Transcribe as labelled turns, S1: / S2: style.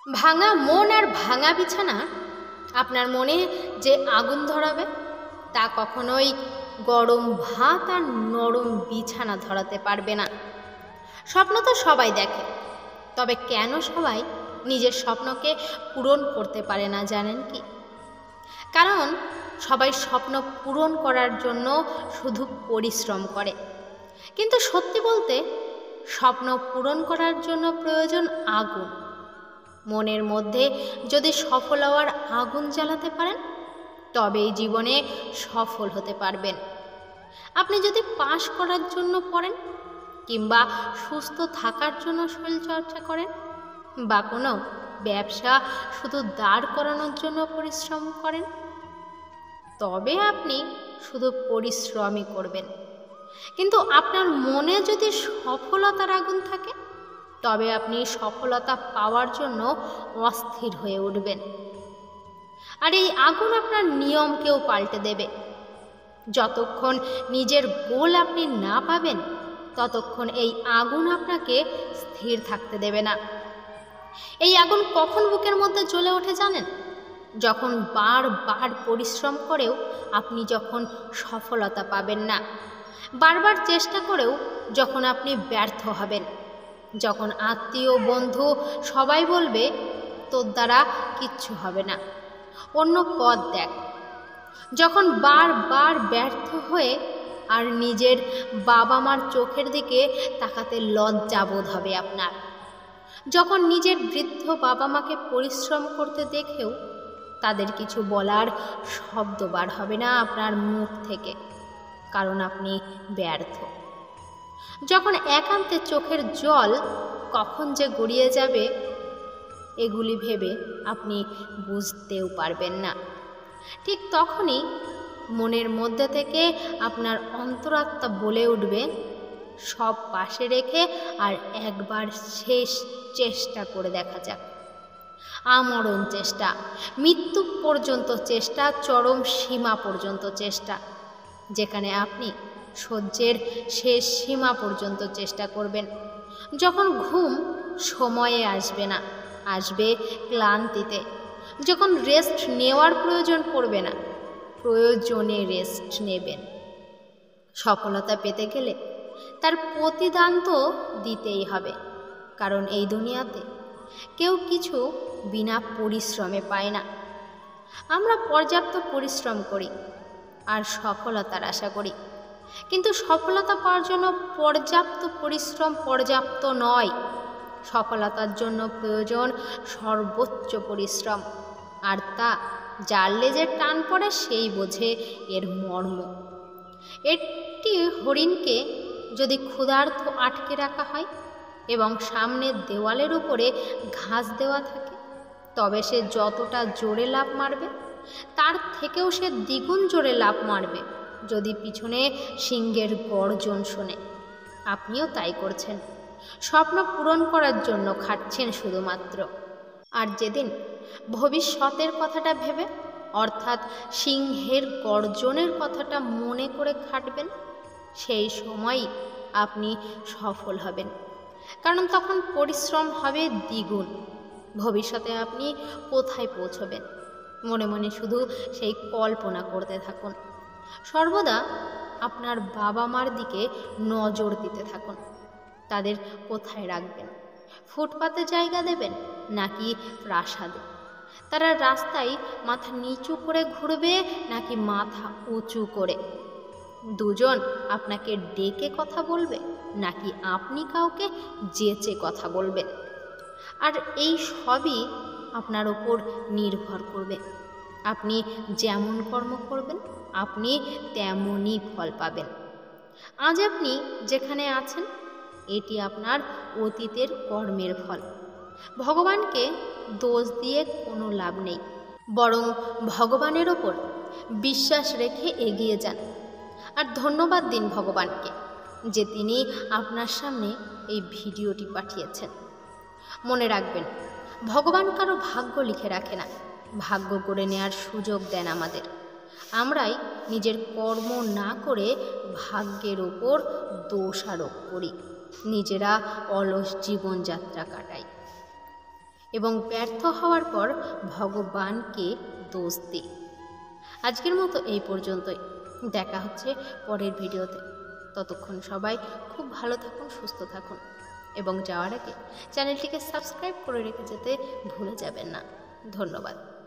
S1: ভাঙা মন আর ভাঙা বিছানা আপনার মনে যে আগুন ধরাবে তা কখনোই গরম ভাত আর নরম বিছানা ধরাতে পারবে না। স্বপ্ন তো সবাই দেখে, তবে কেন সবাই নিজের স্বপ্নকে পূরণ করতে পারে না জানেন কি? কারণ সবাই স্বপ্ন পূরণ করার জন্য শুধু পরিশ্রম করে, কিন্তু সত্যি বলতে স্বপ্ন পূরণ করার জন্য প্রয়োজন আগুন। মনের মধ্যে যদি সফল হওয়ার আগুন জ্বালাতে পারেন তবেই জীবনে সফল হতে পারবেন। আপনি যদি পাস করার জন্য পড়েন, কিংবা সুস্থ থাকার জন্য শরীরচর্চা করেন, বা কোনো ব্যবসা শুধু দাঁড় করানোর জন্য পরিশ্রম করেন, তবে আপনি শুধু পরিশ্রমই করবেন। কিন্তু আপনার মনে যদি সফলতার আগুন থাকে তবে আপনি সফলতা পাওয়ার জন্য অস্থির হয়ে উঠবেন। আর এই আগুন আপনার নিয়মকেও পাল্টে দেবে। যতক্ষণ নিজের গোল আপনি না পাবেন ততক্ষণ এই আগুন আপনাকে স্থির থাকতে দেবে না। এই আগুন কখন বুকের মধ্যে জ্বলে ওঠে জানেন? যখন বারবার পরিশ্রম করেও আপনি যখন সফলতা পাবেন না, বারবার চেষ্টা করেও যখন আপনি ব্যর্থ হবেন, যখন আত্মীয় বন্ধু সবাই বলবে তোর দ্বারা কিচ্ছু হবে না, অন্য পথ দেখ, যখন বারবার ব্যর্থ হয়ে আর নিজের বাবা মার চোখের দিকে তাকাতে লজ্জাবোধ হবে আপনার, যখন নিজের বৃদ্ধ বাবা মাকে পরিশ্রম করতে দেখেও তাদের কিছু বলার শব্দ বার হবে না আপনার মুখ থেকে, কারণ আপনি ব্যর্থ, যখন একান্তে চোখের জল কখন যে গড়িয়ে যাবে এগুলি ভেবে আপনি বুঝতেও পারবেন না, ঠিক তখনই মনের মধ্যে থেকে আপনার অন্তরাত্মা বলে উঠবে সব পাশে রেখে আর একবার শেষ চেষ্টা করে দেখা যাক। আমরণ চেষ্টা, মৃত্যু পর্যন্ত চেষ্টা, চরম সীমা পর্যন্ত চেষ্টা, যেখানে আপনি সহ্যের শেষ সীমা পর্যন্ত চেষ্টা করবেন। যখন ঘুম সময়ে আসবে না, আসবে ক্লান্তিতে, যখন রেস্ট নেওয়ার প্রয়োজন পড়বে না, প্রয়োজনে রেস্ট নেবেন। সফলতা পেতে গেলে তার প্রতিদান তো দিতেই হবে, কারণ এই দুনিয়াতে কেউ কিছু বিনা পরিশ্রমে পায় না। আমরা পর্যাপ্ত পরিশ্রম করি আর সফলতার আশা করি, কিন্তু সফলতা পাওয়ার জন্য পর্যাপ্ত পরিশ্রম পর্যাপ্ত নয়। সফলতার জন্য প্রয়োজন সর্বোচ্চ পরিশ্রম, আর তা যার লেজে টান পড়ে সেই বোঝে এর মর্ম। একটি হরিণকে যদি ক্ষুধার্ত আটকে রাখা হয় এবং সামনের দেওয়ালের উপরে ঘাস দেওয়া থাকে, তবে সে যতটা জোরে লাফ মারবে তার থেকেও সে দ্বিগুণ জোরে লাফ মারবে যদি পিছনে সিংহের গর্জন শোনে। আপনিও তাই করছেন, স্বপ্ন পূরণ করার জন্য খাটছেন শুধুমাত্র। আর যেদিন ভবিষ্যতের কথাটা ভেবে, অর্থাৎ সিংহের গর্জনের কথাটা মনে করে খাটবেন, সেই সময়ই আপনি সফল হবেন, কারণ তখন পরিশ্রম হবে দ্বিগুণ। ভবিষ্যতে আপনি কোথায় পৌঁছবেন মনে মনে শুধু সেই কল্পনা করতে থাকুন। সর্বদা আপনার বাবা মার দিকে নজর দিতে থাকুন। তাদের কোথায় রাখবেন? ফুটপাতে জায়গা দেবেন নাকি প্রাসাদে? তারা রাস্তায় মাথা নিচু করে ঘুরবে নাকি মাথা উঁচু করে? দুজন আপনাকে ডেকে কথা বলবে নাকি আপনি কাউকে যেচে কথা বলবেন? আর এই সবই আপনার ওপর নির্ভর করবে। আপনি যেমন কর্ম করবেন আপনি তেমনই ফল পাবেন। আজ আপনি যেখানে আছেন এটি আপনার অতীতের কর্মের ফল। ভগবানকে দোষ দিয়ে কোনো লাভ নেই, বরং ভগবানের ওপর বিশ্বাস রেখে এগিয়ে যান। আর ধন্যবাদ দিন ভগবানকে যে তিনি আপনার সামনে এই ভিডিওটি পাঠিয়েছেন। মনে রাখবেন, ভগবান কারো ভাগ্য লিখে রাখে না, ভাগ্য করে নেওয়ার সুযোগ দেন আমাদের। আমরাই নিজের কর্ম না করে ভাগ্যের ওপর দোষারোপ করি, নিজেরা অলস জীবনযাত্রা কাটাই। এবং ব্যর্থ হওয়ার পর ভগবানকে দোষ দিই। আজকের মতো এই পর্যন্তই। দেখা হচ্ছে পরের ভিডিওতে। ততক্ষণ সবাই খুব ভালো থাকুন, সুস্থ থাকুন এবং যাওয়ার আগে চ্যানেলটিকে সাবস্ক্রাইব করে রেখে যেতে ভুলে যাবেন না। ধন্যবাদ।